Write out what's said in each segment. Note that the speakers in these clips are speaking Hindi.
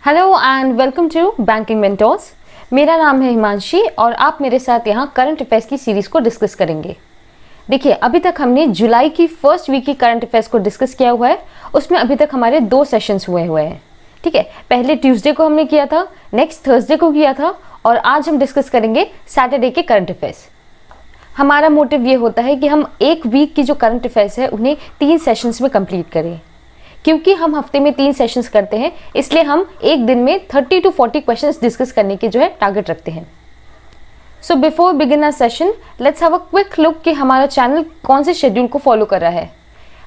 Hello and welcome to banking mentors. मेरा नाम है हिमांशी और आप मेरे साथ यहाँ करंट अफेयर्स की सीरीज़ को डिस्कस करेंगे। देखिए, अभी तक हमने जुलाई की फर्स्ट वीक की करंट अफेयर्स को डिस्कस किया हुआ है। उसमें अभी तक हमारे 2 सेशंस हुए हैं। ठीक है, पहले ट्यूसडे को हमने किया था, नेक्स्ट थर्सडे को किया था और आज हम डिस्कस करेंगे सैटरडे के करंट अफेयर्स। हमारा मोटिव ये होता है कि हम एक वीक की जो करंट अफेयर्स है उन्हें 3 सेशंस में कंप्लीट करें। क्योंकि हम हफ्ते में 3 सेशंस करते हैं, इसलिए हम एक दिन में 30 to 40 क्वेश्चंस डिस्कस करने की जो है टारगेट रखते हैं। So before begin our session, let's have a quick look कि हमारा चैनल कौन से शेड्यूल को फॉलो कर रहा है।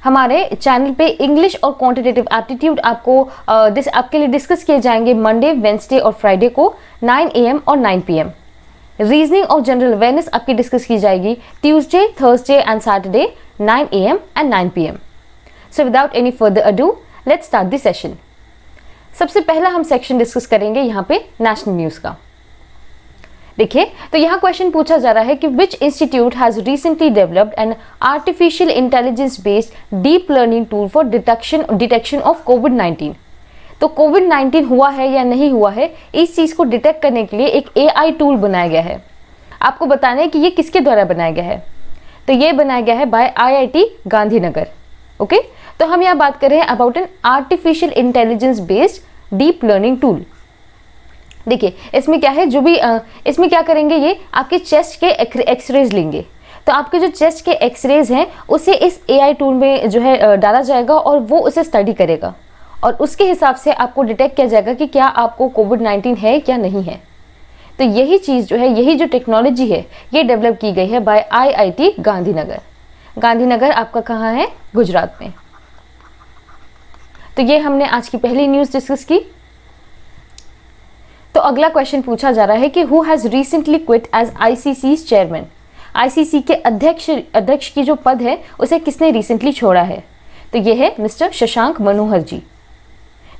हमारे चैनल पे इंग्लिश और क्वांटिटेटिव एप्टीट्यूड आपके लिए डिस्कस किए जाएंगे मंडे, वेंसडे और फ्राइडे को 9 AM और 9 PM। रीजनिंग और जनरल अवेयरनेस आपकी डिस्कस की जाएगी Tuesday, Thursday and Saturday 9 AM and 9 PM। So without any further ado, let's start the session. सबसे पहला हम सेक्शन डिस्कस करेंगे यहाँ पे नेशनल न्यूज़ का। देखिए, तो यहाँ क्वेश्चन पूछा जा रहा है कि which institute has recently developed an artificial intelligence based deep learning tool for detection of Covid. तो कोविड-19 हुआ है या नहीं हुआ है, इस चीज़ को डिटेक्ट करने के लिए एक AI टूल बनाया गया है। आपको बताना है कि ये किसके द्वारा बनाया गया है। तो ये बनाया गया है बाय IIT गांधीनगर। ओके, तो हम यहाँ बात कर रहे हैं about an artificial intelligence based deep learning tool. देखिए, इसमें क्या है, इसमें क्या करेंगे, ये आपके चेस्ट के एक्सरेज लेंगे। तो आपके जो चेस्ट के एक्सरेज हैं उसे इस AI टूल में जो है डाला जाएगा और वो उसे स्टडी करेगा और उसके हिसाब से आपको डिटेक्ट किया जाएगा कि क्या आपको कोविड-19 है या नहीं है। तो यही चीज़ जो है, यही जो टेक्नोलॉजी है, ये डेवलप की गई है बाय IIT गांधीनगर। गांधीनगर आपका कहाँ है? गुजरात में। तो ये हमने आज की पहली न्यूज़ डिस्कस की। तो अगला क्वेश्चन पूछा जा रहा है कि who has recently quit as ICC chairman. ICC के अध्यक्ष की जो पद है उसे किसने रिसेंटली छोड़ा है? तो ये है मिस्टर शशांक मनोहर जी।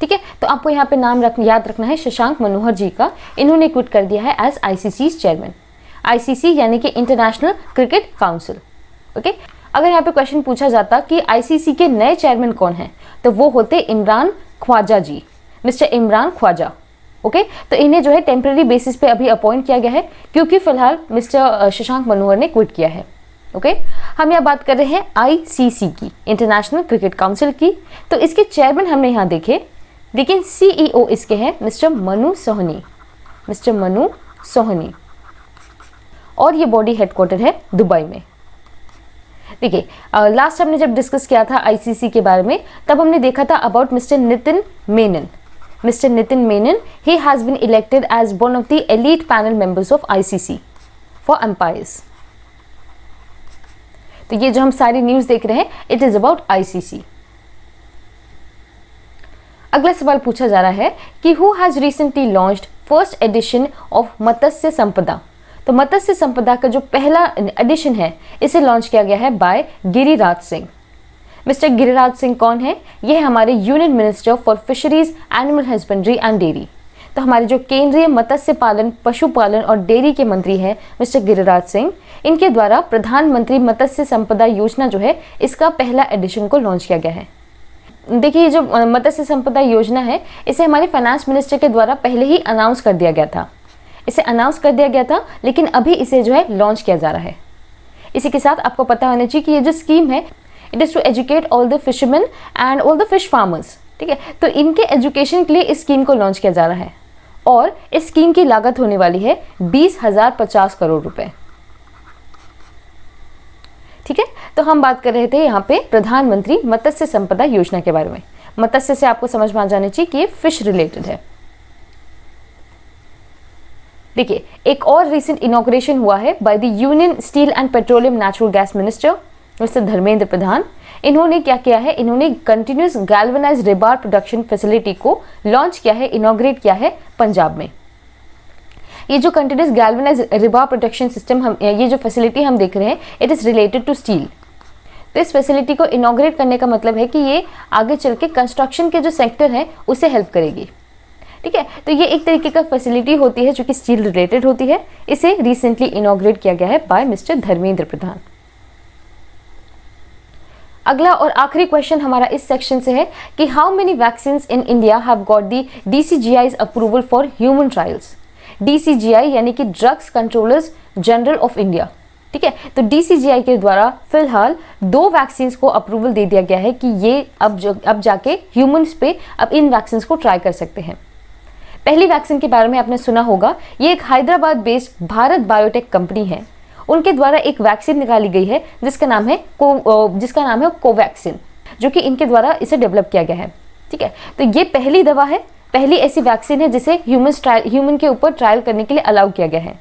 ठीक है, तो आपको यहाँ पे नाम याद रखना है शशांक मनोहर जी का। इन्होंने क्विट कर दिया है एज ICC चेयरमैन। ICC यानी कि इंटरनेशनल क्रिकेट काउंसिल। ओके, अगर यहाँ पे क्वेश्चन पूछा जाता कि ICC के नए चेयरमैन कौन हैं, तो वो होते इमरान ख्वाजा जी, मिस्टर इमरान ख्वाजा। ओके, तो इन्हें जो है टेम्परेरी बेसिस पे अभी अपॉइंट किया गया है क्योंकि फिलहाल मिस्टर शशांक मनोहर ने क्विट किया है। ओके, हम यहाँ बात कर रहे हैं ICC की, इंटरनेशनल क्रिकेट काउंसिल की। तो इसके चेयरमैन हमने यहाँ देखे, लेकिन CEO इसके हैं मिस्टर मनु सोहनी, मिस्टर मनु सोहनी। और ये बॉडी हेडक्वार्टर है दुबई में। देखिए, लास्ट हमने जब डिस्कस किया था ICC के बारे में, तब हमने देखा था about mister Nitin Menon. Mister Nitin Menon, he has been elected as one of the elite panel members of ICC for umpires. तो ये जो हम सारी न्यूज़ देख रहे हैं, इट इज़ अबाउट ICC। अगला सवाल पूछा जा रहा है कि who has recently launched first edition of Matsya Sampada. तो मत्स्य संपदा का जो पहला एडिशन है, इसे लॉन्च किया गया है बाय गिरिराज सिंह। मिस्टर गिरिराज सिंह कौन है? ये है हमारे union minister for fisheries, animal husbandry and dairy. तो हमारे जो केंद्रीय मत्स्य पालन, पशुपालन और डेयरी के मंत्री हैं मिस्टर गिरिराज सिंह, इनके द्वारा प्रधानमंत्री मत्स्य संपदा योजना जो है, इसका पहला एडिशन को लॉन्च किया गया है। देखिए, ये जो मत्स्य संपदा योजना है, इसे हमारे फाइनेंस मिनिस्टर के द्वारा पहले ही अनाउंस कर दिया गया था, लेकिन अभी इसे जो है लॉन्च किया जा रहा है। इसी के साथ आपको पता होना चाहिए कि ये जो स्कीम है, it is to educate all the fisherman and all the fish farmers. ठीक है, तो इनके एजुकेशन के लिए इस स्कीम को लॉन्च किया जा रहा है और इस स्कीम की लागत होने वाली है 20,050 करोड़ रुपए। ठीक है, तो हम बात कर रहे थे यहाँ पे प्रधानमंत्री मत्स्य संपदा योजना के बारे में। मत्स्य से आपको समझ में आ जाना चाहिए कि ये फिश रिलेटेड है। देखिए, एक और रिसेंट इनॉग्रेशन हुआ है by the union steel and petroleum natural gas minister mister Dharmendra Pradhan. इन्होंने क्या किया है, इन्होंने continuous galvanised rebar production facility को लॉन्च किया है, इनॉग्रेट किया है पंजाब में। ये जो continuous galvanised rebar production system ये जो फैसिलिटी हम देख रहे हैं, it is related to steel. तो इस फैसिलिटी को इनॉग्रेट करने का मतलब है कि ये आगे चल के कंस्ट्रक्शन के जो सेक्टर है उसे हेल्प करेगी। ठीक है, तो ये एक तरीके का फैसिलिटी होती है जो कि स्टील रिलेटेड होती है। इसे रिसेंटली इनॉग्रेट किया गया है बाय मिस्टर धर्मेंद्र प्रधान। अगला और आखिरी क्वेश्चन हमारा इस सेक्शन से है कि how many vaccine in India have got the DCGI's approval for human trials. DCGI यानी कि drugs controllers general of India, ठीक है। तो DCGI के द्वारा फिलहाल 2 वैक्सीन को अप्रूवल दे दिया गया है कि ये अब जाके ह्यूमंस पे अब इन वैक्सीन को ट्राई कर सकते हैं। पहली वैक्सीन के बारे में आपने सुना होगा, ये एक Hyderabad based Bharat biotech company है। उनके द्वारा एक वैक्सीन निकाली गई है जिसका नाम है कोवैक्सीन, जो कि इनके द्वारा इसे डेवलप किया गया है, ठीक है। तो ये पहली दवा है, पहली ऐसी वैक्सीन है जिसे ह्यूमन के ऊपर ट्रायल करने के लिए अलाउ किया गया है।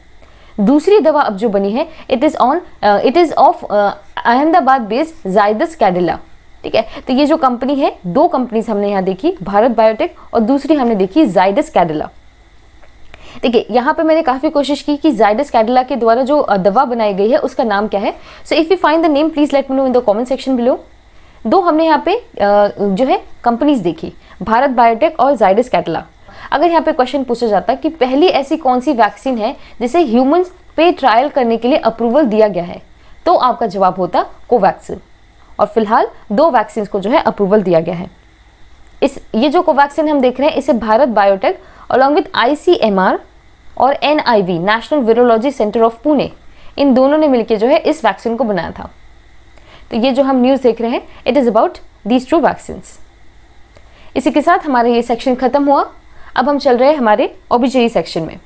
दूसरी दवा अब जो बनी है it is of Ahmedabad based Zydus Cadila, ठीक है। तो ये जो कंपनी है, 2 कंपनीज हमने यहाँ देखी, भारत बायोटेक और दूसरी हमने देखी जायडस कैडिला। देखिए यहाँ पे मैंने काफी कोशिश की कि जायडस कैडिला के द्वारा जो दवा बनाई गई है उसका नाम क्या है। So if you find the name please let me know in the comment section below. 2 हमने यहाँ पे जो है कंपनीज देखी, भारत बायोटेक और जायडस कैडिला। अगर यहाँ पे क्वेश्चन पूछा जाता कि पहली ऐसी कौन सी वैक्सीन है जिसे ह्यूमंस पे ट्रायल करने के लिए अप्रूवल दिया गया है, तो आपका जवाब होता कोवैक्सीन। और फिलहाल 2 वैक्सीन को जो है अप्रूवल दिया गया है। ये जो कोवैक्सीन हम देख रहे हैं इसे Bharat biotech along with ICMR और NIV national virology centre of Pune, इन दोनों ने मिलकर जो है इस वैक्सीन को बनाया था। तो ये जो हम न्यूज़ देख रहे हैं it is about these 2 vaccines. इसी के साथ हमारा ये सेक्शन खत्म हुआ। अब हम चल रहे हैं हमारे ऑब्जेक्टिव सेक्शन में।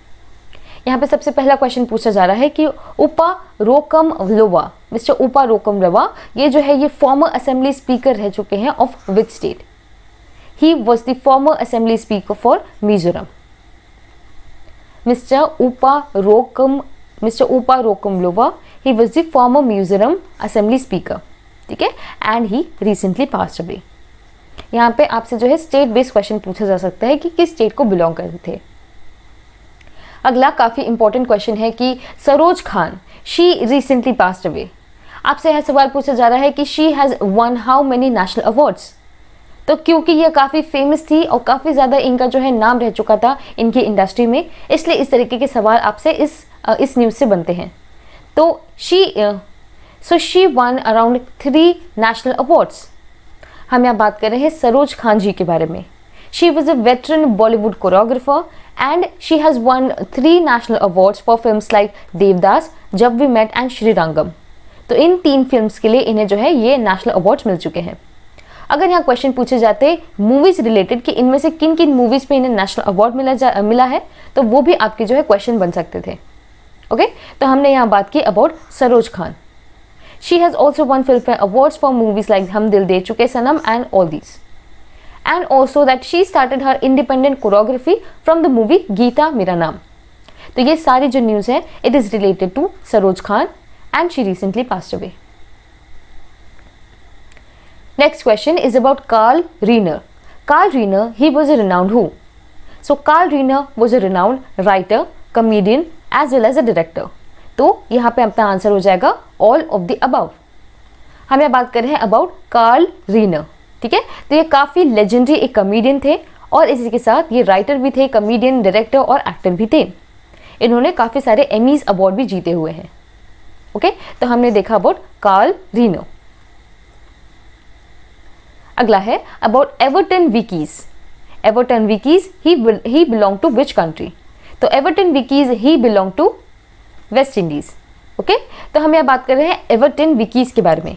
यहाँ पे सबसे पहला क्वेश्चन पूछा जा रहा है कि उपारोकमलोवा, मिस्टर उपारोकमलोवा, ये जो है ये फॉर्मर असेंबली स्पीकर रह चुके हैं of which state? He was the former assembly speaker for Mizoram. Mister Uparokamlova, he was the former Mizoram assembly speaker, ठीक है, and he recently passed away. यहाँ पे आपसे जो है स्टेट बेस्ड क्वेश्चन पूछा जा सकता है कि किस स्टेट को बिलोंग करते थे। अगला काफी इंपॉर्टेंट क्वेश्चन है कि Saroj Khan, she recently passed away. आपसे यह सवाल पूछा जा रहा है कि she has one how many national awards. तो क्योंकि ये काफी फेमस थी और काफी ज्यादा इनका जो है नाम रह चुका था इनकी इंडस्ट्री में, इसलिए इस तरीके के सवाल आपसे इस न्यूज से बनते हैं। तो she one around 3 national awards. हम यहाँ बात कर रहे हैं सरोज खान जी के बारे में। She was a veteran Bollywood choreographer and she has one 3 national awards for films like Devdas, जब वी मेट एंड श्रीरंगम। तो इन 3 फिल्म्स के लिए इन्हें जो है ये नेशनल अवार्ड्स मिल चुके हैं। अगर यहाँ क्वेश्चन पूछे जाते मूवीज रिलेटेड कि इनमें से किन किन मूवीज पे इन्हें नेशनल अवार्ड मिला है, तो वो भी आपके जो है क्वेश्चन बन सकते थे। ओके, तो हमने यहाँ बात की about Saroj Khan. She has also won Filmfare Awards for movies like Hum Dil De Chuke Sanam and all these. And also that she started her independent choreography from the movie Geeta Mera Naam. तो ये सारी जो न्यूज़ है it is related to Saroj Khan and she recently passed away. Next question is about Karl Renner. Karl Renner, he was a renowned who? So Karl Renner was a renowned writer, comedian as well as a director. तो यहाँ पे अपना आंसर हो जाएगा ऑल ऑफ द अबव। हम यहाँ बात कर रहे हैं अबाउट कार्ल रीनर, ठीक है। तो ये काफ़ी लेजेंडरी एक कॉमेडियन थे और इसी के साथ ये राइटर भी थे, कॉमेडियन, डायरेक्टर और एक्टर भी थे। इन्होंने काफ़ी सारे एमीज अवार्ड भी जीते हुए हैं। ओके, तो हमने देखा अबाउट कार्ल रीनर। अगला है about Everton Weekes. Everton Weekes he belong to which country? तो Everton Weekes he belong to West Indies. Okay, तो हम यहाँ बात कर रहे हैं एवर्टन विकीज के बारे में।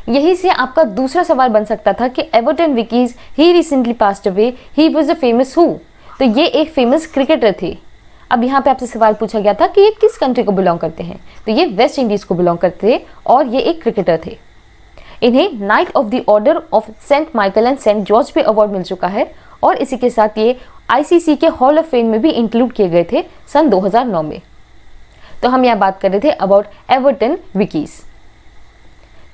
यही से आपका दूसरा सवाल बन सकता था कि Everton Weekes he recently passed away, he was a famous who? तो ये एक फेमस क्रिकेटर थे। अब यहाँ पे आपसे सवाल पूछा गया था कि ये किस कंट्री को बिलोंग करते हैं, तो ये वेस्ट इंडीज को बिलोंग करते थे और ये एक क्रिकेटर थे। इन्हें knight of the order of saint Michael and saint George पे अवार्ड मिल चुका है और इसी के साथ ये ICC के हॉल ऑफ फेम में भी इंक्लूड किए गए थे सन 2009 में। तो हम यहाँ बात कर रहे थे अबाउट एवर्टन विकीज।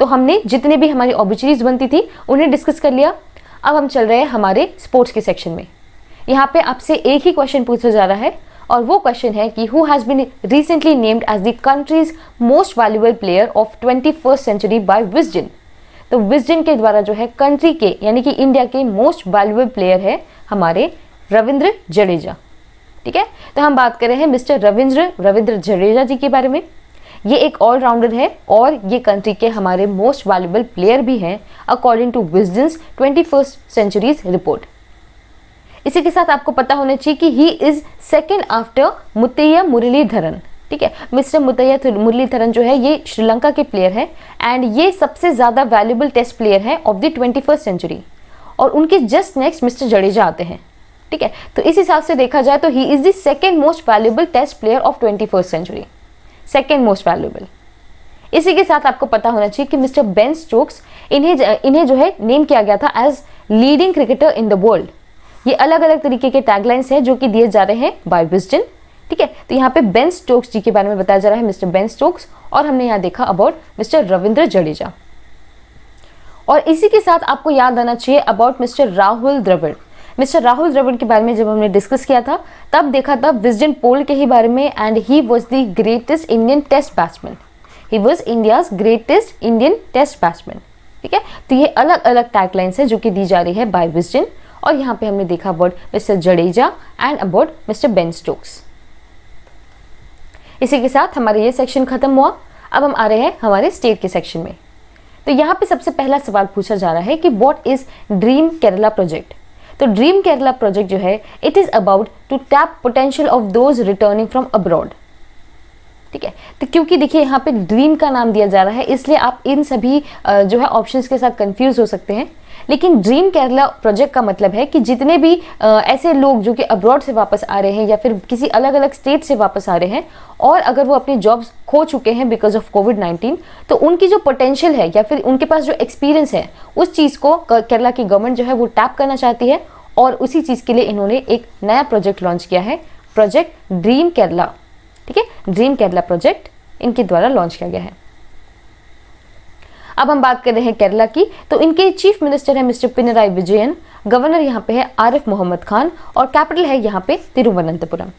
तो हमने जितने भी हमारी ऑब्जेक्टिव्स बनती थी उन्हें डिस्कस कर लिया। अब हम चल रहे हैं हमारे स्पोर्ट्स के सेक्शन में। यहाँ पे आपसे एक ही क्वेश्चन पूछा जा रहा है और वो क्वेश्चन है कि who has been recently named as the country's most valuable player of 21st century by Wisden. तो विजडन के द्वारा जो है कंट्री के यानी कि इंडिया के मोस्ट वैल्यूएबल प्लेयर है हमारे रविंद्र जडेजा, ठीक है। तो हम बात कर रहे हैं मिस्टर रविंद्र जडेजा जी के बारे में। ये एक ऑलराउंडर है और ये कंट्री के हमारे मोस्ट वैल्यूएबल प्लेयर भी हैं according to Wisden's 21st century's report. इसी के साथ आपको पता होना चाहिए कि he is second after Muttiah Muralitharan. ठीक है, मिस्टर मुत्तैया मुरलीधरन जो है ये श्रीलंका के प्लेयर है एंड ये सबसे ज्यादा वैल्यूएबल टेस्ट प्लेयर है ऑफ द 21st सेंचुरी और उनके जस्ट नेक्स्ट मिस्टर जडेजा आते हैं। ठीक है, तो इस हिसाब से देखा जाए तो he is the second most valuable test player of 21st century, second most valuable. इसी के साथ आपको पता होना चाहिए कि मिस्टर बेन स्टोक्स इन्हें जो है नेम किया गया था as leading cricketer in the world. ये अलग अलग तरीके के टैगलाइंस हैं जो कि दिए जा रहे हैं बाय विजडन। ठीक है, तो यहाँ पे बेन स्टोक्स जी के बारे में बताया जा रहा है, मिस्टर बेन स्टोक्स, और हमने यहाँ देखा अबाउट मिस्टर रविंद्र जडेजा। और इसी के साथ आपको याद आना चाहिए about mister Rahul Dravid. Mister Rahul Dravid के बारे में जब हमने डिस्कस किया था तब देखा था विजडन पोल के ही बारे में and he was the greatest Indian test batsman. He was India's greatest Indian test batsman. ठीक है, तो ये अलग अलग टैगलाइंस है जो कि दी जा रही है बाय विजडन और यहाँ पे हमने देखा about mister Jadeja and about mister Ben Stokes. इसी के साथ हमारा ये सेक्शन खत्म हुआ। अब हम आ रहे हैं हमारे स्टेट के सेक्शन में। तो यहाँ पे सबसे पहला सवाल पूछा जा रहा है कि what is dream Kerala project. तो ड्रीम केरला प्रोजेक्ट जो है it is about to tap potential of those returning from abroad. ठीक है, तो क्योंकि देखिए यहाँ पे ड्रीम का नाम दिया जा रहा है इसलिए आप इन सभी जो है ऑप्शंस के साथ कंफ्यूज हो सकते हैं, लेकिन ड्रीम केरला प्रोजेक्ट का मतलब है कि जितने भी ऐसे लोग जो कि अब्रॉड से वापस आ रहे हैं या फिर किसी अलग अलग स्टेट से वापस आ रहे हैं और अगर वो अपनी जॉब्स खो चुके हैं बिकॉज ऑफ कोविड-19 तो उनकी जो पोटेंशियल है या फिर उनके पास जो एक्सपीरियंस है उस चीज़ को केरला की गवर्नमेंट जो है वो टैप करना चाहती है और उसी चीज़ के लिए इन्होंने एक नया प्रोजेक्ट लॉन्च किया है, प्रोजेक्ट ड्रीम केरला। ठीक है, ड्रीम केरला प्रोजेक्ट इनके द्वारा लॉन्च किया गया है। अब हम बात कर रहे हैं केरला की, तो इनके चीफ मिनिस्टर है मिस्टर पिनराई विजयन, गवर्नर यहाँ पे है आरिफ मोहम्मद खान और कैपिटल है यहाँ पे तिरुवनंतपुरम।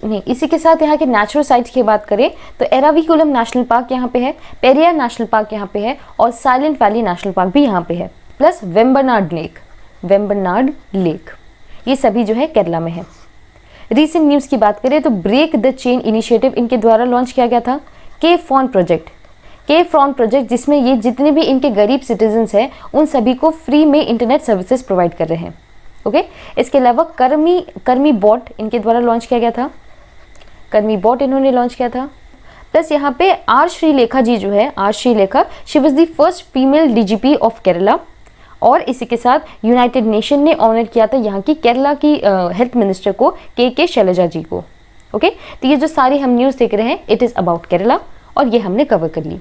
नहीं, इसी के साथ यहाँ के नेचुरल साइट्स की बात करें तो एराविकुलम नेशनल पार्क यहाँ पे है, पेरियार नेशनल पार्क यहाँ पे है और साइलेंट वैली नेशनल पार्क भी यहाँ पे है, प्लस वेम्बरनाड लेक, ये सभी जो है केरला में है। रीसेंट न्यूज़ की बात करें तो ब्रेक द चेन इनिशिएटिव इनके द्वारा लॉन्च किया गया था। केव फॉन प्रोजेक्ट जिसमें ये जितने भी इनके गरीब सिटीजन्स हैं उन सभी को फ्री में इंटरनेट सर्विसेज प्रोवाइड कर रहे हैं। ओके, इसके अलावा कर्मी बॉट इनके द्वारा लॉन्च किया गया था, कर्मी बॉट इन्होंने लॉन्च किया था। प्लस यहाँ पे आर श्रीलेखा जी जो है, R Sreelekha, she was the first female DGP of Kerala और इसी के साथ यूनाइटेड नेशन ने ऑनर किया था यहाँ की केरला की हेल्थ मिनिस्टर को, के शैलजा जी को। ओके, तो ये जो सारी हम न्यूज़ देख रहे हैं इट इज़ अबाउट केरला और ये हमने कवर कर ली।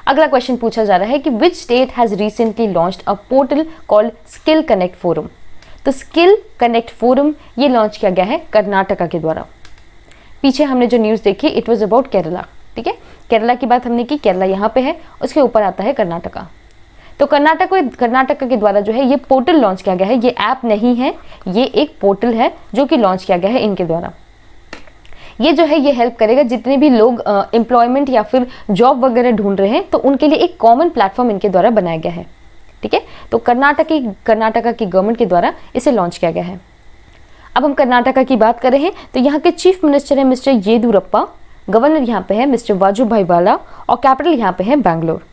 अगला क्वेश्चन पूछा जा रहा है कि which state has recently launched a portal called skill connect forum. तो स्किल कनेक्ट फोरम ये लॉन्च किया गया है कर्नाटका के द्वारा। पीछे हमने जो न्यूज़ देखी इट वॉज अबाउट केरला। ठीक है, केरला की बात हमने की, केरला यहाँ पे है, उसके ऊपर आता है कर्नाटका। तो कर्नाटका के द्वारा जो है ये पोर्टल लॉन्च किया गया है, ये ऐप नहीं है, ये एक पोर्टल है जो कि लॉन्च किया गया है इनके द्वारा। ये जो है ये हेल्प करेगा जितने भी लोग एम्प्लॉयमेंट या फिर जॉब वगैरह ढूंढ रहे हैं तो उनके लिए एक कॉमन प्लेटफॉर्म इनके द्वारा बनाया गया है। ठीक है, तो कर्नाटका की गवर्नमेंट के द्वारा इसे लॉन्च किया गया है। अब हम कर्नाटका की बात कर रहे हैं तो यहाँ के चीफ मिनिस्टर है मिस्टर येदुरप्पा, गवर्नर यहाँ पे है मिस्टर वाजुभाई वाला और कैपिटल यहाँ पे है बैंगलोर।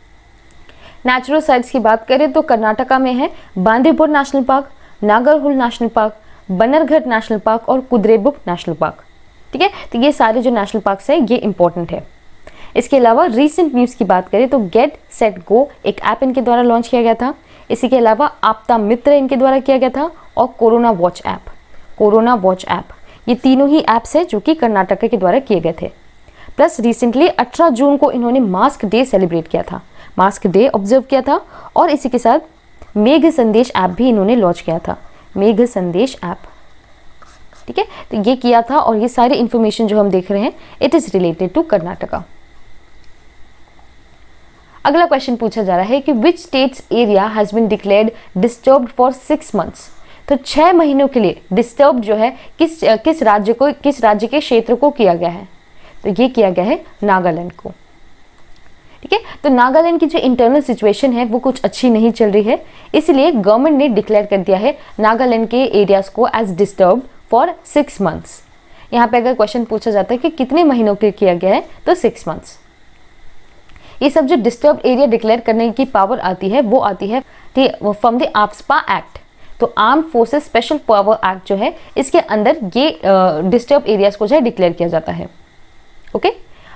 नेचुरल साइट्स की बात करें तो कर्नाटका में है Bandipur national park, Nagarhole national park, Bannerghatta national park और कुद्रेमुख नेशनल पार्क। ठीक है, तो ये सारे जो नेशनल पार्क्स हैं ये इंपॉर्टेंट है। इसके अलावा रीसेंट न्यूज़ की बात करें तो गेट सेट गो एक ऐप इनके द्वारा लॉन्च किया गया था। इसी के अलावा आपदा मित्र इनके द्वारा किया गया था और कोरोना वॉच ऐप, ये तीनों ही ऐप्स है जो कि कर्नाटका के द्वारा किए गए थे। प्लस रिसेंटली 18 जून को इन्होंने मास्क डे सेलिब्रेट किया था, मास्क डे ऑब्जर्व किया था और इसी के साथ मेघ संदेश ऐप भी इन्होंने लॉन्च किया था, मेघ संदेश ऐप। ठीक है, तो ये किया था और ये सारी इंफॉर्मेशन जो हम देख रहे हैं it is related to Karnataka. अगला क्वेश्चन पूछा जा रहा है कि which states area has been declared disturbed for 6 months। तो 6 महीनों के लिए डिस्टर्ब जो है किस राज्य के क्षेत्र को किया गया है, तो ये किया गया है नागालैंड को। ठीक है, तो नागालैंड की जो इंटरनल सिचुएशन है वो कुछ अच्छी नहीं चल रही है, इसलिए गवर्नमेंट ने डिक्लेयर कर दिया है नागालैंड के एरियाज को एज डिस्टर्ब्ड फॉर 6 months। यहाँ पे अगर क्वेश्चन पूछा जाता है कि कितने महीनों के किया गया है, तो 6 मंथ्स। ये सब जो डिस्टर्ब एरिया डिक्लेयर करने की पावर आती है वो आती है फ्रॉम द AFSPA एक्ट। तो arm forces special power act जो है, इसके अंदर ये डिस्टर्ब एरियाज को जो है डिक्लेयर किया जाता है। ओके,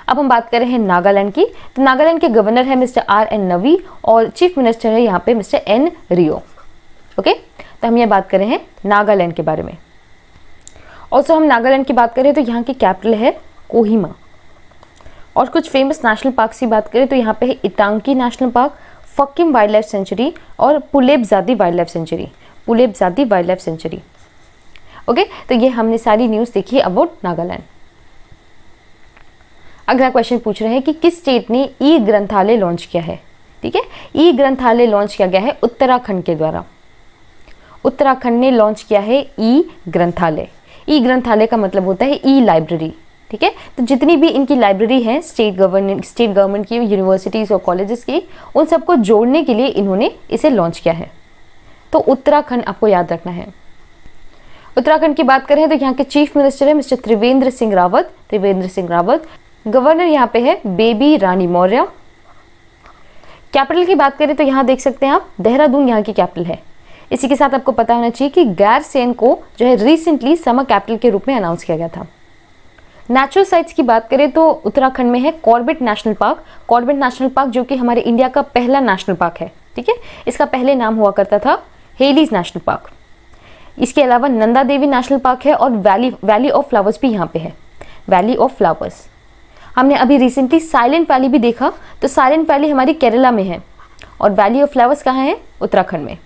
अब हम बात कर रहे हैं नागालैंड की। तो नागालैंड के गवर्नर है मिस्टर RN नवी और चीफ मिनिस्टर है यहाँ पे मिस्टर N रियो। ओके, तो हम ये बात कर रहे हैं नागालैंड के बारे में। ऑल्सो हम नागालैंड की बात करें तो यहाँ की कैपिटल है कोहिमा। और कुछ फेमस नेशनल पार्क की बात करें तो यहाँ पे है Itanki national park, Fakim wild life sanctuary और Pulebadze wild life sanctuary, Pulebadze wild life sanctuary. Okay, तो ये हमने सारी न्यूज़ देखी अबाउट नागालैंड। अगला क्वेश्चन पूछ रहे हैं कि किस स्टेट ने ई ग्रंथालय लॉन्च किया है। ठीक है, ई ग्रंथालय लॉन्च किया गया है उत्तराखंड के द्वारा। उत्तराखंड ने लॉन्च किया है ई ग्रंथालय। ई ग्रंथालय का मतलब होता है ई लाइब्रेरी। ठीक है, तो जितनी भी इनकी लाइब्रेरी है स्टेट गवर्नमेंट की, यूनिवर्सिटीज़ और कॉलेजेस की, उन सबको जोड़ने के लिए इन्होंने इसे लॉन्च किया है। तो उत्तराखंड आपको याद रखना है। उत्तराखंड की बात करें तो यहाँ के चीफ मिनिस्टर है मिस्टर त्रिवेंद्र सिंह रावत, त्रिवेंद्र सिंह रावत। गवर्नर यहाँ पे है बेबी रानी मौर्य। कैपिटल की बात करें तो यहाँ देख सकते हैं आप, देहरादून यहाँ की कैपिटल है। इसी के साथ आपको पता होना चाहिए कि गैरसेन को जो है रिसेंटली समर कैपिटल के रूप में अनाउंस किया गया था। नेचुरल साइट्स की बात करें तो उत्तराखंड में है Corbett national park. Corbett national park जो कि हमारे इंडिया का पहला नेशनल पार्क है। ठीक है, इसका पहले नाम हुआ करता था हेलीज नेशनल पार्क। इसके अलावा नंदा देवी नेशनल पार्क है और वैली ऑफ फ्लावर्स भी यहाँ पे है, वैली ऑफ फ्लावर्स। हमने अभी रिसेंटली साइलेंट वैली भी देखा, तो साइलेंट वैली हमारी केरला में है और वैली ऑफ फ्लावर्स कहाँ है, उत्तराखंड में।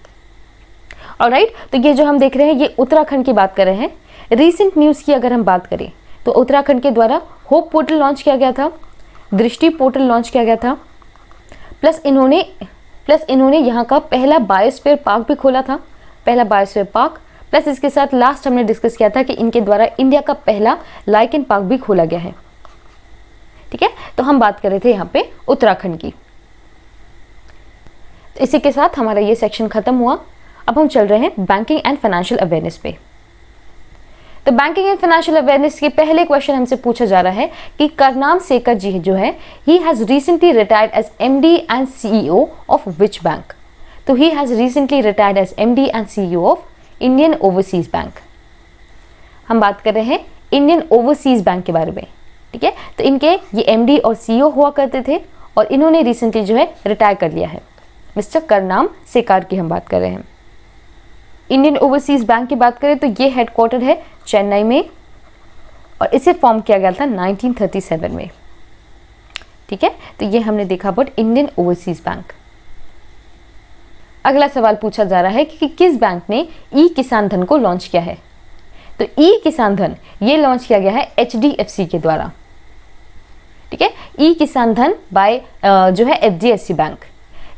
ऑलराइट, तो ये जो हम देख रहे हैं ये उत्तराखंड की बात कर रहे हैं। रीसेंट न्यूज़ की अगर हम बात करें तो उत्तराखंड के द्वारा होप पोर्टल लॉन्च किया गया था, दृष्टि पोर्टल लॉन्च किया गया था, प्लस इन्होंने यहाँ का पहला बायोस्फीयर पार्क भी खोला था, पहला बायोस्फीयर पार्क। प्लस इसके साथ लास्ट हमने डिस्कस किया था कि इनके द्वारा इंडिया का पहला लाइकेन पार्क भी खोला गया है। ठीक है, तो हम बात कर रहे थे यहाँ पे उत्तराखंड की। तो इसी के साथ हमारा ये सेक्शन खत्म हुआ। अब हम चल रहे हैं बैंकिंग एंड फाइनेंशियल अवेयरनेस पे। तो बैंकिंग एंड फाइनेंशियल अवेयरनेस के पहले क्वेश्चन हमसे पूछा जा रहा है कि करनाम सेकर जी जो है, he has recently retired as MD and CEO of which bank. तो he has recently retired as MD and CEO of Indian overseas bank. हम बात कर रहे हैं इंडियन ओवरसीज बैंक के बारे में। ठीक है, तो इनके ये MD और CEO हुआ करते थे और इन्होंने रिसेंटली जो है रिटायर कर लिया है। मिस्टर करनाम सेकार की हम बात कर रहे हैं। इंडियन ओवरसीज बैंक की बात करें तो ये हेडक्वार्टर है चेन्नई में और इसे फॉर्म किया गया था 1937 में। ठीक है, तो ये हमने देखा बट इंडियन ओवरसीज बैंक। अगला सवाल पूछा जा रहा है कि किस बैंक ने ई किसान धन को लॉन्च किया है। तो ई किसान धन ये लॉन्च किया गया है HDFC के द्वारा। ठीक है, ई किसान धन बाय जो है HDFC बैंक।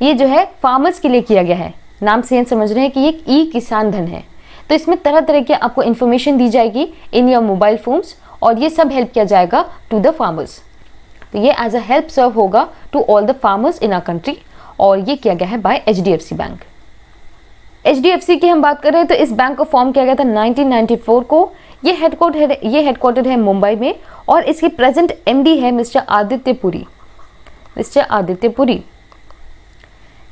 ये जो है फार्मर्स के लिए किया गया है। नाम से हम समझ रहे हैं कि ये ई किसान धन है। तो इसमें तरह तरह की आपको इन्फॉर्मेशन दी जाएगी इन योर मोबाइल फोन्स और ये सब हेल्प किया जाएगा टू द फार्मर्स। तो ये एज अ हेल्प सर्व होगा to all the farmers in our country और ये किया गया है बाय HDFC बैंक। HDFC की हम बात कर रहे हैं तो इस बैंक को फॉर्म किया गया था 1994 को। ये हेडक्वार्टर है मुंबई में और इसके प्रेजेंट MD है mister Aditya Puri, mister Aditya Puri.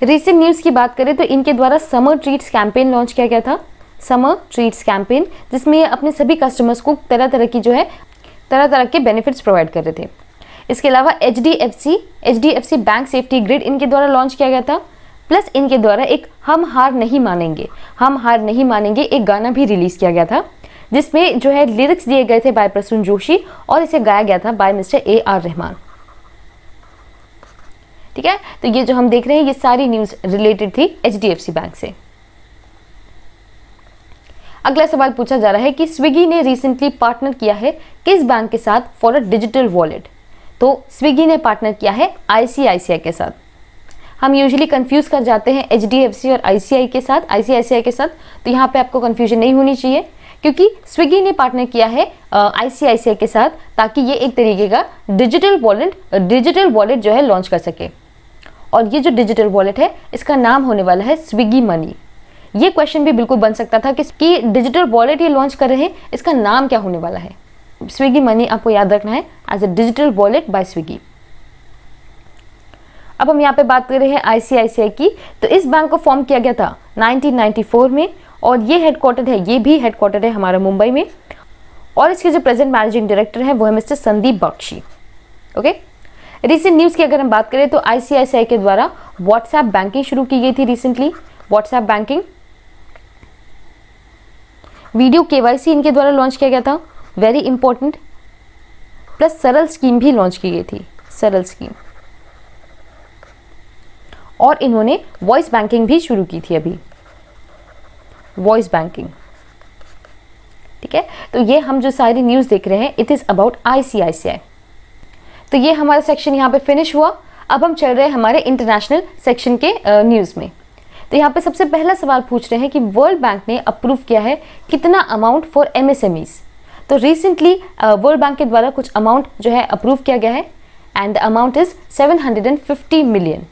Recent news की बात करें तो इनके द्वारा समर ट्रीट्स कैंपेन लॉन्च किया गया था, समर ट्रीट्स कैंपेन, जिसमें ये अपने सभी कस्टमर्स को तरह तरह के बेनिफिट्स प्रोवाइड कर रहे थे। इसके अलावा HDFC बैंक सेफ्टी ग्रिड इनके द्वारा लॉन्च किया गया था। प्लस इनके द्वारा एक हम हार नहीं मानेंगे एक गाना भी रिलीज किया गया था, जिसमें जो है लिरिक्स दिए गए थे बाय प्रसून जोशी और इसे गाया गया था बाय मिस्टर AR रहमान। ठीक है, तो ये जो हम देख रहे हैं ये सारी न्यूज़ रिलेटेड थी HDFC बैंक से। अगला सवाल पूछा जा रहा है कि स्विगी ने रिसेंटली पार्टनर किया है किस बैंक के साथ फॉर अ डिजिटल वॉलेट। तो स्विगी ने पार्टनर किया है ICICI के साथ। हम यूजुअली कंफ्यूज कर जाते हैं HDFC और ICICI के साथ, तो यहाँ पे आपको कंफ्यूजन नहीं होनी चाहिए क्योंकि स्विगी ने पार्टनर किया है ICICI के साथ ताकि ये एक तरीके का डिजिटल वॉलेट जो है लॉन्च कर सके। और ये जो डिजिटल वॉलेट है इसका नाम होने वाला है स्विगी मनी। ये क्वेश्चन भी बिल्कुल बन सकता था कि डिजिटल वॉलेट ये लॉन्च कर रहे हैं, इसका नाम क्या होने वाला है। स्विगी मनी आपको याद रखना है as a digital wallet by Swiggy. अब हम यहाँ पे बात कर रहे हैं आईसीआईसीआई की। तो इस बैंक को फॉर्म किया गया था 1994 में और ये हेडक्वार्टर है, ये भी हेडक्वार्टर है हमारा मुंबई में। और इसके जो प्रेजेंट मैनेजिंग डायरेक्टर हैं वो है mister Sandeep Bakhshi. Okay, recent news की अगर हम बात करें तो आईसीआईसीआई के द्वारा व्हाट्सएप बैंकिंग शुरू की गई थी recently. WhatsApp banking, video KYC इनके द्वारा लॉन्च किया गया था, वेरी इंपॉर्टेंट। प्लस सरल स्कीम भी लॉन्च की गई थी, सरल स्कीम। और इन्होंने वॉइस बैंकिंग भी शुरू की थी अभी, वॉइस बैंकिंग। ठीक है, तो ये हम जो सारी न्यूज़ देख रहे हैं इट इज़ अबाउट आईसीआईसीआई। तो ये हमारा सेक्शन यहाँ पे फिनिश हुआ। अब हम चल रहे हैं हमारे इंटरनेशनल सेक्शन के न्यूज़ में। तो यहाँ पे सबसे पहला सवाल पूछ रहे हैं कि वर्ल्ड बैंक ने अप्रूव किया है कितना अमाउंट फॉर एमएसएमईज। तो रिसेंटली वर्ल्ड बैंक के द्वारा कुछ अमाउंट जो है अप्रूव किया गया है and the amount is 750 million.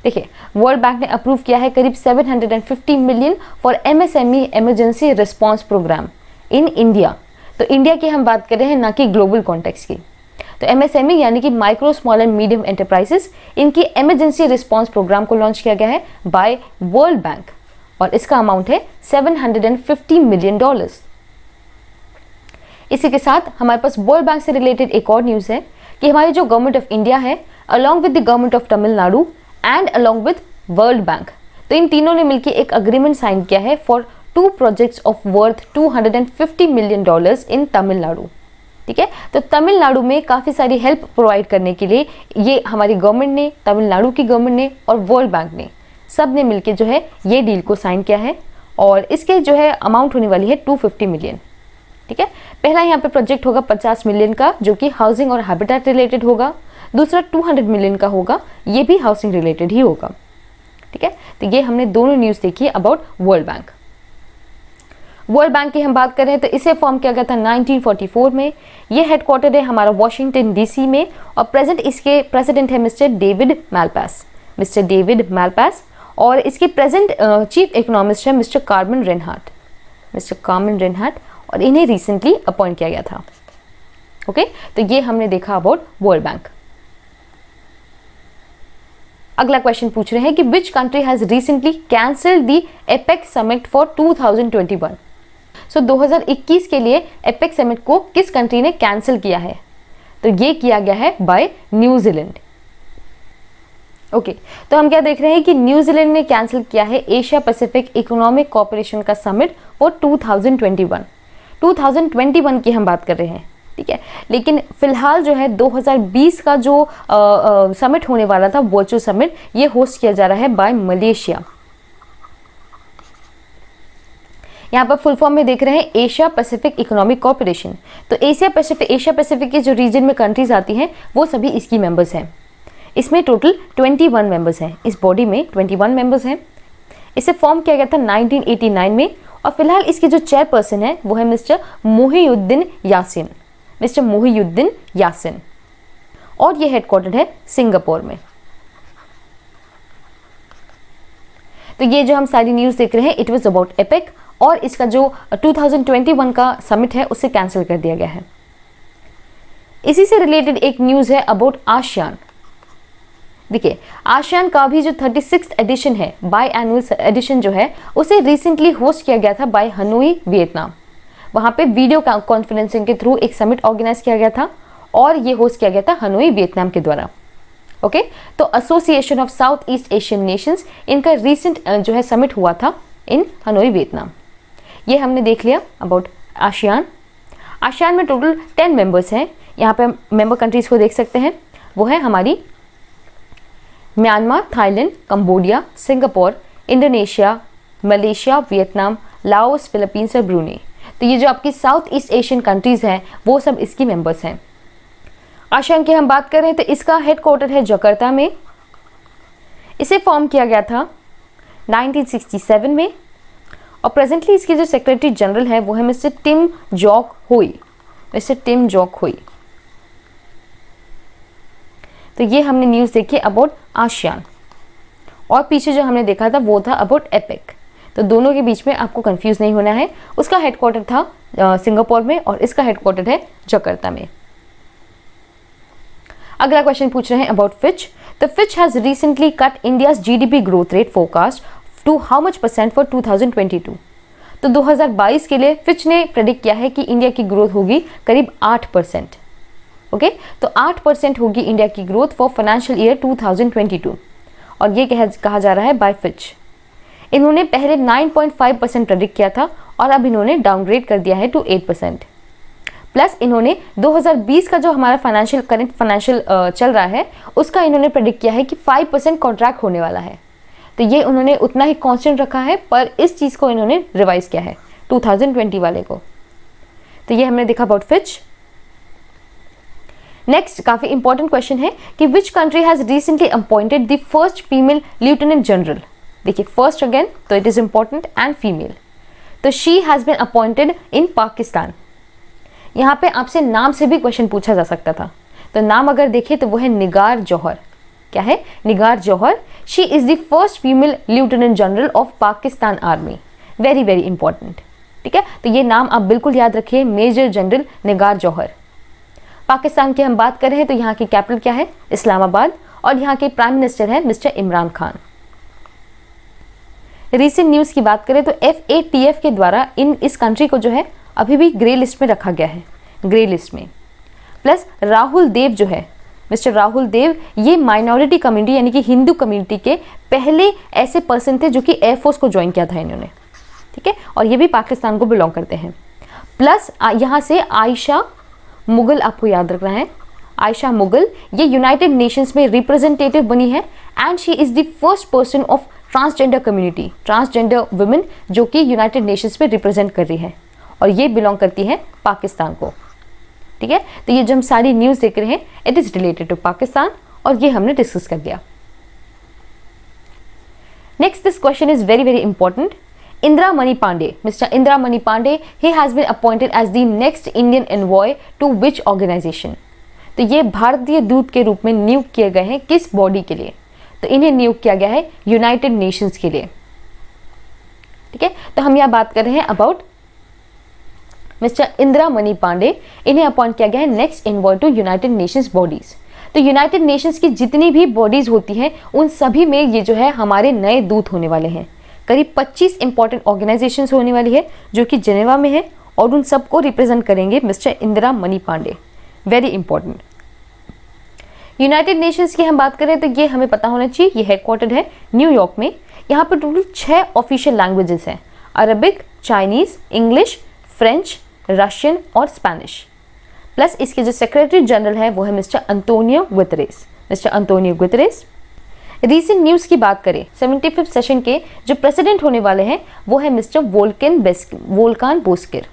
देखिए, वर्ल्ड बैंक ने अप्रूव किया है करीब 750 million for MSME emergency response programme in India. तो इंडिया की हम बात कर रहे हैं, ना कि ग्लोबल कॉन्टेक्स्ट की। तो एमएसएमई यानी कि micro small and medium enterprises, इनकी इमरजेंसी रिस्पांस प्रोग्राम को लॉन्च किया गया है बाय वर्ल्ड बैंक और इसका अमाउंट है $750 मिलियन। इसी के साथ हमारे पास वर्ल्ड बैंक से रिलेटेड एक और न्यूज़ है कि हमारी जो गवर्नमेंट ऑफ इंडिया है along with the government of Tamil Nadu and along with world bank, तो इन तीनों ने मिलकर एक अग्रीमेंट साइन किया है for 2 projects of worth $250 million in Tamil Nadu. ठीक है, तो तमिलनाडु में काफ़ी सारी हेल्प प्रोवाइड करने के लिए ये हमारी गवर्नमेंट ने, तमिलनाडु की गवर्नमेंट ने और वर्ल्ड बैंक ने, सब ने मिलकर जो है ये डील को साइन किया है और इसके जो है अमाउंट होने वाली है 250 मिलियन। ठीक है, पहला यहाँ पे प्रोजेक्ट होगा 50 मिलियन का जो कि हाउसिंग और हैबिटेट रिलेटेड होगा। दूसरा 200 मिलियन का होगा, ये भी हाउसिंग रिलेटेड ही होगा। ठीक है, तो ये हमने दोनों न्यूज़ देखी about world bank. World bank की हम बात करें तो इसे फॉर्म किया गया था 1944 में। ये हेडक्वार्टर है हमारा वॉशिंगटन डीसी में और प्रेजेंट इसके प्रेसिडेंट है mister David Malpass, mister David Malpass. और इसके प्रेजेंट चीफ इकोनॉमिस्ट है mister Carmen Reinhart, mister Carmen Reinhart, और इन्हें रिसेंटली अपॉइंट किया गया था। ओके, तो ये हमने देखा अबाउट वर्ल्ड बैंक। अगला क्वेश्चन पूछ रहे हैं कि which country has recently cancelled the APEC summit for 2021। सो 2021 के लिए एपेक समिट को किस कंट्री ने कैंसिल किया है? तो ये किया गया है बाय न्यूजीलैंड। ओके, तो हम क्या देख रहे हैं कि न्यूजीलैंड ने कैंसिल किया है एशिया पैसिफिक इकोनॉमिक कोऑपरेशन का समिट फॉर 2021। 2021 की हम बात कर रहे हैं, ठीक है। लेकिन फिलहाल जो है 2020 का जो समिट होने वाला था, वर्चुअल समिट, ये होस्ट किया जा रहा है बाय मलेशिया। यहाँ पर फुल फॉर्म में देख रहे हैं एशिया पैसिफिक इकोनॉमिक कोऑपरेशन। तो एशिया पैसिफिक के जो रीजन में कंट्रीज आती हैं वो सभी इसकी मेंबर्स हैं। इसमें टोटल 21 मेंबर्स हैं, इस बॉडी में 21 मेंबर्स हैं। इसे फॉर्म किया गया था 1989 में और फिलहाल इसके जो चेयरपर्सन है वो है मिस्टर मोहिउद्दीन यासिन, मिस्टर मोहिउद्दीन यासिन, और ये हेडक्वार्टर्ड है सिंगापुर में। तो ये जो हम सारी न्यूज़ देख रहे हैं इट वाज अबाउट एपेक, और इसका जो 2021 का समिट है उसे कैंसिल कर दिया गया है। इसी से रिलेटेड एक न्यूज़ है अबाउट आसियान। देखिए, आसियान का भी जो 36th एडिशन है, बाई एनुअल एडिशन जो है, उसे रिसेंटली होस्ट किया गया था बाय हनोई वियतनाम। वहाँ पे वीडियो कॉन्फ्रेंसिंग के थ्रू एक समिट ऑर्गेनाइज किया गया था और ये होस्ट किया गया था हनोई वियतनाम के द्वारा। ओके, तो association of south east Asian Nations, इनका रिसेंट जो है समिट हुआ था इन हनोई वियतनाम। ये हमने देख लिया अबाउट आसियान। आसियान में टोटल 10 मेंबर्स हैं। यहाँ पे मेंबर कंट्रीज को देख सकते हैं, वो है हमारी Myanmar, Thailand, Cambodia, Singapore, Indonesia, Malaysia, Vietnam, Laos, Philippines और ब्रूनेई। तो ये जो आपकी साउथ ईस्ट एशियन कंट्रीज हैं वो सब इसकी मेंबर्स हैं। आसियान की हम बात करें तो इसका हेडक्वार्टर है जकार्ता में। इसे फॉर्म किया गया था 1967 में और प्रेजेंटली इसके जो सेक्रेटरी जनरल है वो है मिस्टर टिम जॉक हुई, मिस्टर टिम जॉक हुई। तो ये हमने न्यूज़ देखी अबाउट आसियान, और पीछे जो हमने देखा था वो था अबाउट एपेक। तो दोनों के बीच में आपको कंफ्यूज नहीं होना है। उसका हेडक्वार्टर था सिंगापुर में और इसका हेडक्वार्टर है जकार्ता में। अगला क्वेश्चन पूछ रहे हैं about Fitch. The Fitch has recently cut India's GDP growth rate forecast to how much % for 2022। तो 2022 के लिए फिच ने प्रेडिक्ट किया है कि इंडिया की ग्रोथ होगी करीब 8%। ओके, तो 8% होगी इंडिया की ग्रोथ फॉर फाइनेंशियल ईयर 2022 और ये कहा जा रहा है बाय फिच। इन्होंने पहले 9.5% प्रेडिक्ट किया था और अब इन्होंने डाउनग्रेड कर दिया है टू 8%। प्लस इन्होंने 2020 का जो हमारा करंट फाइनेंशियल चल रहा है उसका इन्होंने प्रेडिक्ट किया है कि 5% कॉन्ट्रैक्ट होने वाला है। तो ये उन्होंने उतना ही कांस्टेंट रखा है, पर इस चीज़ को इन्होंने रिवाइज किया है 2020 वाले को। तो ये हमने देखा अबाउट फिच। नेक्स्ट काफ़ी इंपॉर्टेंट क्वेश्चन है कि which country has recently appointed the first female lieutenant general. देखिए फर्स्ट अगेन, तो it is important and female. तो she has been appointed in Pakistan. यहाँ पे आपसे नाम से भी क्वेश्चन पूछा जा सकता था, तो नाम अगर देखें तो वो है निगार जौहर। क्या है? Nigar Johar. She is the first female lieutenant general of Pakistan army. Very very important. ठीक है, तो ये नाम आप बिल्कुल याद रखिए, मेजर जनरल निगार जौहर। पाकिस्तान की हम बात कर रहे हैं तो यहाँ की कैपिटल क्या है? इस्लामाबाद। और यहाँ के प्राइम मिनिस्टर है mister Imran Khan. Recent news की बात करें तो FATF के द्वारा इस कंट्री को जो है अभी भी ग्रे लिस्ट में रखा गया है, ग्रे लिस्ट में। प्लस राहुल देव जो है, मिस्टर राहुल देव, ये माइनॉरिटी कम्युनिटी यानी कि हिंदू कम्युनिटी के पहले ऐसे पर्सन थे जो कि एयरफोर्स को ज्वाइन किया था इन्होंने। ठीक है, और ये भी पाकिस्तान को बिलोंग करते हैं। प्लस यहाँ से आयशा मुगल आपको याद रखना है, आयशा मुगल, ये यूनाइटेड नेशंस में रिप्रेजेंटेटिव बनी है and she is the first person of transgender community, transgender women जो कि यूनाइटेड नेशंस में रिप्रेजेंट कर रही है और ये बिलोंग करती है पाकिस्तान को। ठीक है, तो ये जो हम सारी न्यूज़ देख रहे हैं it is related to Pakistan और ये हमने डिस्कस कर दिया। Next this question is very very important. Indra Mani Pandey, Mr. Indra Mani Pandey, he has been appointed as the next Indian envoy to which organization? तो ये भारतीय दूत के रूप में नियुक्त किए गए हैं किस बॉडी के लिए? तो इन्हें नियुक्त किया गया है यूनाइटेड नेशंस के लिए। ठीक है, तो हम यहाँ बात कर रहे हैं अबाउट मिस्टर इंदिरा मनी पांडे। इन्हें अपॉइंट किया गया है next envoy to United Nations bodies. तो यूनाइटेड नेशंस की जितनी भी बॉडीज होती हैं उन सभी में ये जो है हमारे नए दूत होने वाले हैं। करीब 25 इंपॉर्टेंट ऑर्गेनाइजेशंस होने वाली है जो कि जेनेवा में है और उन सबको रिप्रेजेंट करेंगे mister Indra Mani Pandey. Very important. United Nations की हम बात करें तो ये हमें पता होना चाहिए, ये हेडक्वार्टर है न्यूयॉर्क में। यहाँ पर टोटल 6 ऑफिशियल लैंग्वेजेस हैं, Arabic, Chinese, English, French, Russian और स्पेनिश। प्लस इसके जो सेक्रेटरी जनरल है वो है mister Antonio Guterres, mister Antonio Guterres. Recent news की बात करें 75वें सेशन के जो प्रेसिडेंट होने वाले हैं वो है मिस्टर वोल्कान बोस्किर।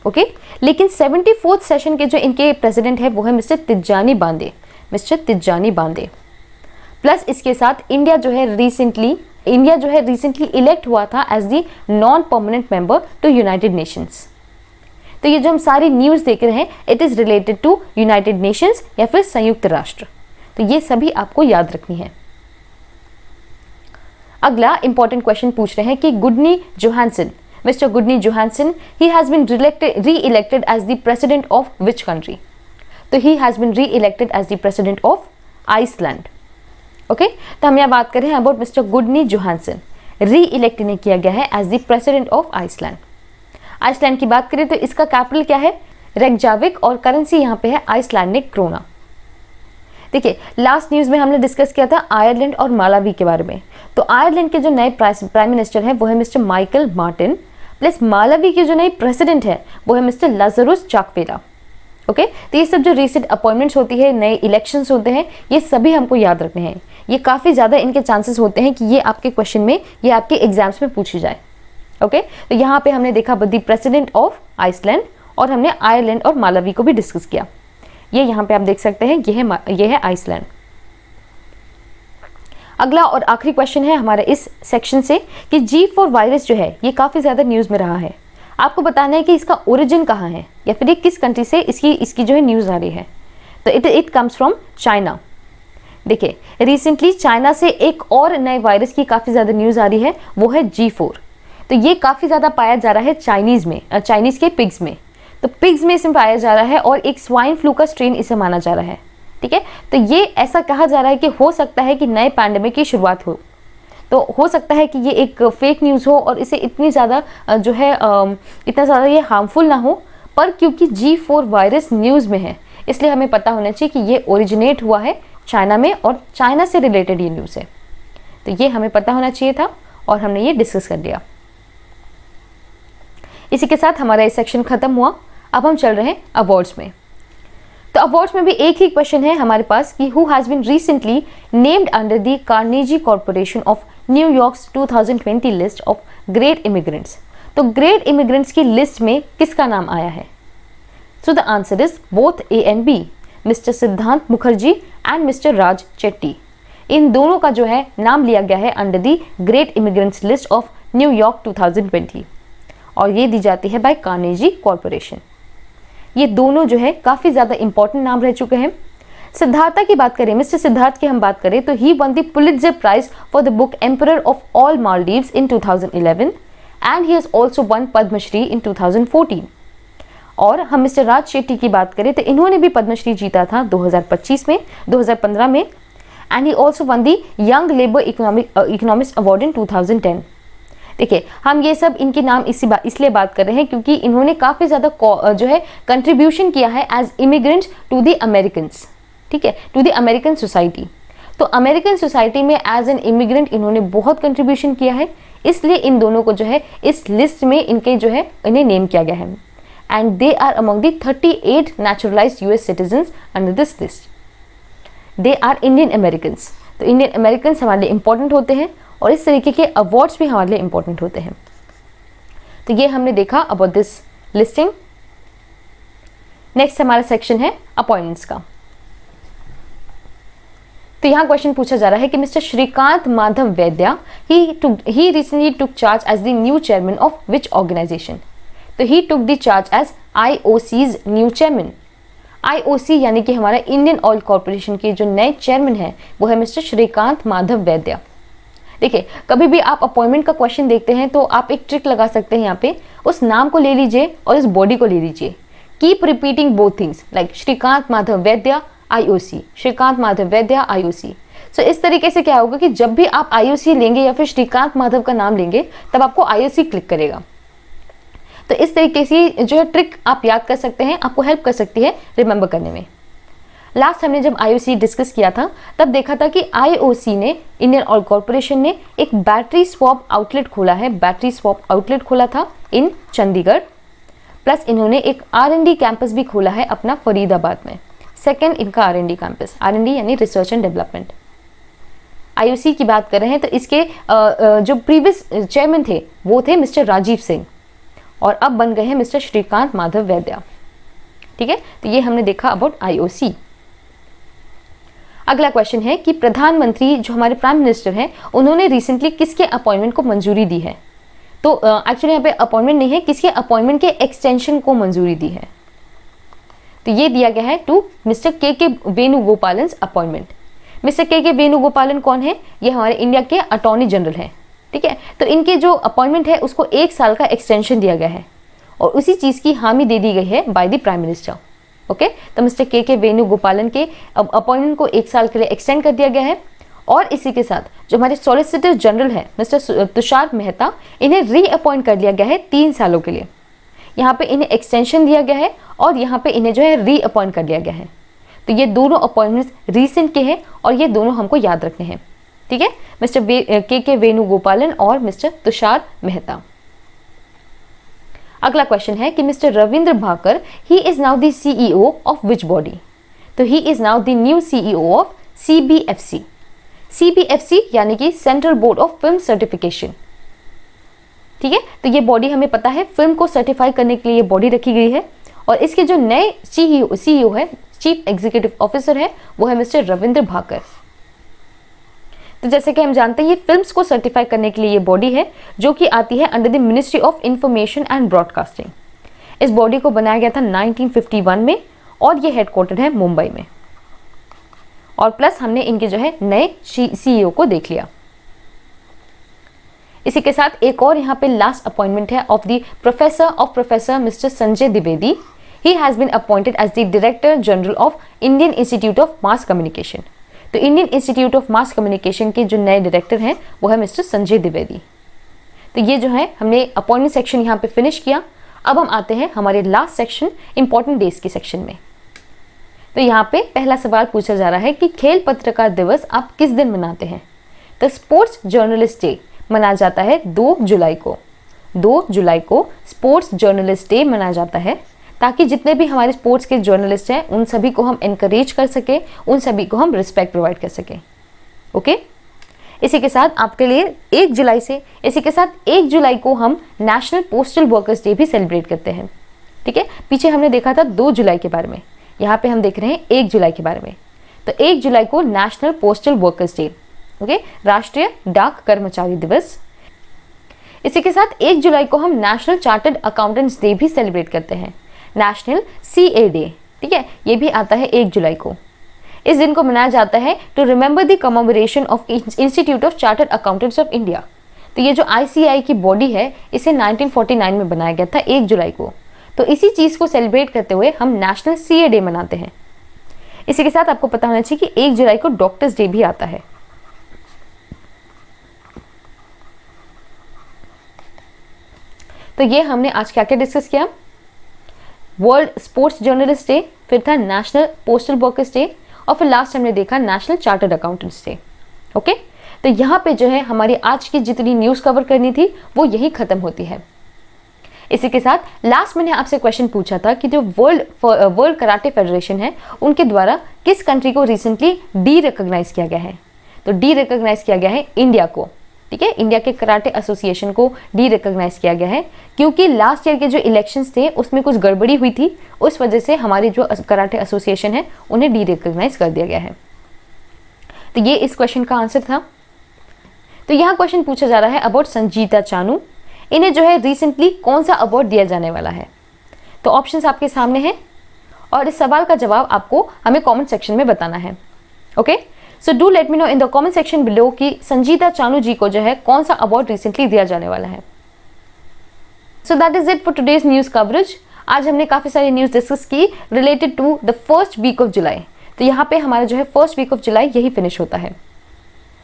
ओके, लेकिन 74th सेशन के जो इनके प्रेसिडेंट है वो है mister Tijjani Bande, mister Tijjani Bande. Plus इसके साथ इंडिया जो है रिसेंटली इलेक्ट हुआ था as the non permanent member to United Nations. तो ये जो हम सारी न्यूज़ देख रहे हैं it is related to United Nations या फिर संयुक्त राष्ट्र। तो ये सभी आपको याद रखनी है। अगला इंपॉर्टेंट क्वेश्चन पूछ रहे हैं कि Gudni Johannesson, mister Gudni Johannesson, he has been re-elected as the president of which country? तो he has been re-elected as the president of Iceland. Okay, तो हम यहाँ बात कर रहे हैं about mister Gudni Johannesson. Re-elect इन्हें किया गया है as the president of Iceland. Iceland की बात करें तो इसका कैपिटल क्या है? रेकजाविक और करेंसी यहाँ पे है आइसलैंडिक क्रोना। देखिए लास्ट न्यूज़ में हमने डिस्कस किया था आयरलैंड और मालावी के बारे में। तो आयरलैंड के जो नए प्राइम मिनिस्टर हैं वो है mister Michael Martin. Plus Malawi के जो नए प्रेसिडेंट है वो है मिस्टर लाजरुस चाकवेला। ओके, तो ये सब जो रिसेंट अपॉइंटमेंट्स होती है, नए इलेक्शंस होते हैं, ये सभी हमको याद रखने हैं। ये काफ़ी ज़्यादा इनके चांसेस होते हैं कि ये आपके क्वेश्चन में, ये आपके एग्जाम्स में पूछी जाए। ओके, तो यहाँ पे हमने देखा द प्रेसिडेंट ऑफ आइसलैंड और हमने आयरलैंड और मालावी को भी डिस्कस किया। ये यहाँ पे आप देख सकते हैं, ये है आइसलैंड। अगला और आखिरी क्वेश्चन है हमारे इस सेक्शन से कि G4 वायरस जो है ये काफ़ी ज़्यादा न्यूज़ में रहा है। आपको बताना है कि इसका ओरिजिन कहाँ है या फिर ये किस कंट्री से इसकी जो है न्यूज़ आ रही है। तो इट कम्स फ्रॉम चाइना। देखिए, रिसेंटली चाइना से एक और नए वायरस की काफ़ी ज़्यादा न्यूज़ आ रही है, वो है G4। तो ये काफ़ी ज़्यादा पाया जा रहा है चाइनीज़ के पिग्स में। तो पिग्स में इसे पाया जा रहा है और एक स्वाइन फ्लू का स्ट्रेन इसे माना जा रहा है। ठीक है, तो ये ऐसा कहा जा रहा है कि हो सकता है कि नए पैंडेमिक की शुरुआत हो। तो हो सकता है कि ये एक फेक न्यूज़ हो और इसे इतनी ज़्यादा इतना ज़्यादा ये हार्मफुल ना हो, पर क्योंकि G4 वायरस न्यूज़ में है इसलिए हमें पता होना चाहिए कि ये ओरिजिनेट हुआ है चाइना में और चाइना से रिलेटेड ये न्यूज़ है। तो ये हमें पता होना चाहिए था और हमने ये डिस्कस कर लिया। इसी के साथ हमारा ये सेक्शन खत्म हुआ। अब हम चल रहे हैं अवार्ड्स में। तो अवार्ड्स में भी एक ही क्वेश्चन है हमारे पास कि who has been recently named under the Carnegie corporation of New York's 2020 list of great immigrants. तो ग्रेट इमिग्रेंट्स की लिस्ट में किसका नाम आया है? So the answer is both A and B, mister Siddhant Mukherjee and mister Raj Chetty. इन दोनों का जो है नाम लिया गया है under the great immigrants list of New York 2020 और ये दी जाती है बाय कार्नेजी कॉर्पोरेशन। ये दोनों जो है काफ़ी ज़्यादा इंपॉर्टेंट नाम रह चुके हैं। सिद्धार्था की बात करें, मिस्टर सिद्धार्थ की हम बात करें तो he won the Pulitzer prize for the book emperor of all Maldives in 2011 and he has also won Padmashri in 2014। और हम मिस्टर राज शेट्टी की बात करें तो इन्होंने भी पद्मश्री जीता था 2015 में and he also one the young labour economist award in 2010। देखिए, हम ये सब इनके नाम इसलिए बात कर रहे हैं क्योंकि इन्होंने काफ़ी ज़्यादा जो है कंट्रीब्यूशन किया है as immigrants to the Americans, ठीक है, टू द अमेरिकन सोसाइटी। तो अमेरिकन सोसाइटी में एज एन इमिग्रेंट इन्होंने बहुत कंट्रीब्यूशन किया है, इसलिए इन दोनों को जो है इस लिस्ट में इनके जो है इन्हें नेम किया गया है and they are among the 38 naturalised US citizens under this list. They are Indian Americans. तो इंडियन अमेरिकन्स हमारे लिए इंपॉर्टेंट होते हैं और इस तरीके के अवार्ड्स भी हमारे लिए इंपॉर्टेंट होते हैं। तो ये हमने देखा अबाउट दिस लिस्टिंग। नेक्स्ट हमारा सेक्शन है अपॉइंटमेंट्स का। तो यहाँ क्वेश्चन पूछा जा रहा है कि mister Shrikant Madhav Vaidya he recently took charge as the new chairman of which organisation? तो he took the charge as IOC's new chairman. IOC यानी कि हमारा इंडियन ऑयल कॉर्पोरेशन के जो नए चेयरमैन है वो है मिस्टर श्रीकांत माधव वैद्या। देखिए, कभी भी आप अपॉइंटमेंट का क्वेश्चन देखते हैं तो आप एक ट्रिक लगा सकते हैं। यहाँ पे उस नाम को ले लीजिए और इस बॉडी को ले लीजिए। Keep repeating both things like Shrikant Madhav Vaidya IOC, Shrikant Madhav Vaidya IOC। सो इस तरीके से क्या होगा कि जब भी आप IOC लेंगे या फिर श्रीकांत माधव का नाम लेंगे तब आपको IOC क्लिक करेगा। तो इस तरीके से जो है ट्रिक आप याद कर सकते हैं, आपको हेल्प कर सकती है रिमेंबर करने में। लास्ट हमने जब IOC डिस्कस किया था तब देखा था कि IOC ने, इंडियन ऑयल कॉर्पोरेशन ने एक बैटरी स्वैप आउटलेट खोला है, बैटरी स्वैप आउटलेट खोला था इन चंडीगढ़। प्लस इन्होंने एक R&D कैंपस भी खोला है अपना फरीदाबाद में, सेकेंड इनका R&D कैंपस, R&D यानी रिसर्च एंड डेवलपमेंट। IOC की बात कर रहे हैं तो इसके जो प्रीवियस चेयरमैन थे वो थे मिस्टर राजीव सिंह और अब बन गए हैं मिस्टर श्रीकांत माधव वैद्या। ठीक है, तो ये हमने देखा अबाउट IOC। अगला क्वेश्चन है कि प्रधानमंत्री जो हमारे प्राइम मिनिस्टर हैं उन्होंने रिसेंटली किसके अपॉइंटमेंट को मंजूरी दी है? तो एक्चुअली यहाँ पे अपॉइंटमेंट नहीं है, किसके अपॉइंटमेंट के एक्सटेंशन को मंजूरी दी है। तो ये दिया गया है टू मिस्टर के वेणुगोपालन अपॉइंटमेंट। मिस्टर के वेणुगोपालन कौन है? ये हमारे इंडिया के अटॉर्नी जनरल हैं। ठीक है, तो इनके जो अपॉइंटमेंट है उसको 1 साल का एक्सटेंशन दिया गया है और उसी चीज़ की हामी दे दी गई है by the prime minister. Okay, तो मिस्टर के वेणुगोपालन के अपॉइंटमेंट को 1 साल के लिए एक्सटेंड कर दिया गया है और इसी के साथ जो हमारे सॉलिसिटर जनरल है मिस्टर तुषार मेहता, इन्हें रीअपॉइंट कर दिया गया है 3 सालों के लिए। यहाँ पे इन्हें एक्सटेंशन दिया गया है और यहाँ पे इन्हें जो है रीअपॉइंट कर दिया गया है। तो ये दोनों अपॉइंटमेंट्स रीसेंट के हैं और ये दोनों हमको याद रखने हैं। ठीक है, मिस्टर के वेणुगोपालन और मिस्टर तुषार मेहता। अगला क्वेश्चन है कि mister Ravindra Bhakar he is now the CEO of which body? तो he is now the new CEO of CBFC। CBFC यानी कि central board of film certification. ठीक है, तो ये बॉडी हमें पता है फिल्म को सर्टिफाई करने के लिए ये बॉडी रखी गई है और इसके जो नए CEO है, चीफ एग्जीक्यूटिव ऑफिसर है, वो है मिस्टर रविंद्र भाकर। तो जैसे कि हम जानते हैं ये फिल्म्स को सर्टिफाई करने के लिए ये बॉडी है जो कि आती है under the ministry of information and broadcasting. इस बॉडी को बनाया गया था 1951 में और ये हेडक्वार्टर है मुंबई में। और प्लस हमने इनके जो है नए CEO को देख लिया। इसी के साथ एक और यहाँ पे लास्ट अपॉइंटमेंट है of the professor mister Sanjay Dwivedi. He has been appointed as the director general of Indian institute of mass communication. तो Indian institute of mass communication के जो नए डायरेक्टर हैं वो है मिस्टर संजय द्विवेदी। तो ये जो है हमने अपॉइंटमेंट सेक्शन यहाँ पे फिनिश किया। अब हम आते हैं हमारे लास्ट सेक्शन इंपॉर्टेंट डेज के सेक्शन में। तो यहाँ पे पहला सवाल पूछा जा रहा है कि खेल पत्रकार दिवस आप किस दिन मनाते हैं। तो स्पोर्ट्स जर्नलिस्ट डे मनाया जाता है 2 जुलाई को। 2 जुलाई को स्पोर्ट्स जर्नलिस्ट डे मनाया जाता है ताकि जितने भी हमारे स्पोर्ट्स के जर्नलिस्ट हैं उन सभी को हम एनकरेज कर सकें, उन सभी को हम रिस्पेक्ट प्रोवाइड कर सकें। ओके, इसी के साथ आपके लिए 1 जुलाई को हम नेशनल पोस्टल वर्कर्स डे भी सेलिब्रेट करते हैं। ठीक है, पीछे हमने देखा था 2 जुलाई के बारे में, यहाँ पे हम देख रहे हैं 1 जुलाई के बारे में। तो 1 जुलाई को national postal workers day, okay, राष्ट्रीय डाक कर्मचारी दिवस। इसी के साथ 1 जुलाई को हम नेशनल चार्टर्ड अकाउंटेंट्स डे भी सेलिब्रेट करते हैं, नेशनल CA डे। ठीक है, ये भी आता है 1 जुलाई को। इस दिन को मनाया जाता है to remember the commemoration of institute of chartered accountants of India. तो ये जो ICAI की बॉडी है इसे 1949 में बनाया गया था 1 जुलाई को। तो इसी चीज़ को सेलिब्रेट करते हुए हम नेशनल CA डे मनाते हैं। इसी के साथ आपको पता होना चाहिए कि 1 जुलाई को डॉक्टर्स डे भी आता है। तो ये हमने आज क्या क्या डिस्कस किया। वर्ल्ड स्पोर्ट्स जर्नलिस्ट डे, फिर था नेशनल पोस्टल वर्कर्स डे और फिर लास्ट हमने देखा national chartered accountants day. Okay, तो यहाँ पे जो है हमारी आज की जितनी न्यूज़ कवर करनी थी वो यही खत्म होती है। इसी के साथ लास्ट मैंने आपसे क्वेश्चन पूछा था कि जो वर्ल्ड कराटे फेडरेशन है उनके द्वारा किस कंट्री को रिसेंटली डी रिकॉग्नाइज किया गया है। तो डी रिकॉग्नाइज किया गया है इंडिया को। ठीक है, इंडिया के कराटे एसोसिएशन को डी रिकॉग्नाइज किया गया है क्योंकि लास्ट ईयर के जो इलेक्शंस थे उसमें कुछ गड़बड़ी हुई थी, उस वजह से हमारी जो कराटे एसोसिएशन है उन्हें डी रिकॉग्नाइज कर दिया गया है। तो ये इस क्वेश्चन का आंसर था। तो यहाँ क्वेश्चन पूछा जा रहा है अबाउट संजीता चानू। इन्हें जो है रिसेंटली कौन सा अवार्ड दिया जाने वाला है। तो ऑप्शंस आपके सामने हैं और इस सवाल का जवाब आपको हमें कमेंट सेक्शन में बताना है। Okay, so do let me know in the comment section below कि संजीता चानू जी को जो है कौन सा अवार्ड रिसेंटली दिया जाने वाला है। So that is it for today's news coverage. आज हमने काफ़ी सारी न्यूज़ डिस्कस की related to the first week of July. तो यहाँ पे हमारा जो है फर्स्ट वीक ऑफ जुलाई यही फिनिश होता है।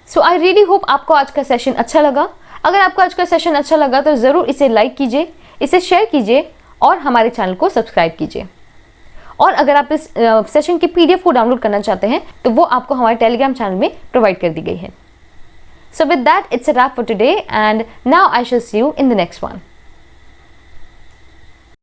सो आई रियली होप आपको आज का सेशन अच्छा लगा। अगर आपको आज का सेशन अच्छा लगा तो ज़रूर इसे लाइक कीजिए, इसे शेयर कीजिए और हमारे चैनल को सब्सक्राइब कीजिए। और अगर आप इस सेशन की PDF को डाउनलोड करना चाहते हैं तो वो आपको हमारे टेलीग्राम चैनल में प्रोवाइड कर दी गई है। So with that it's a wrap for today and now I shall see you in the next one.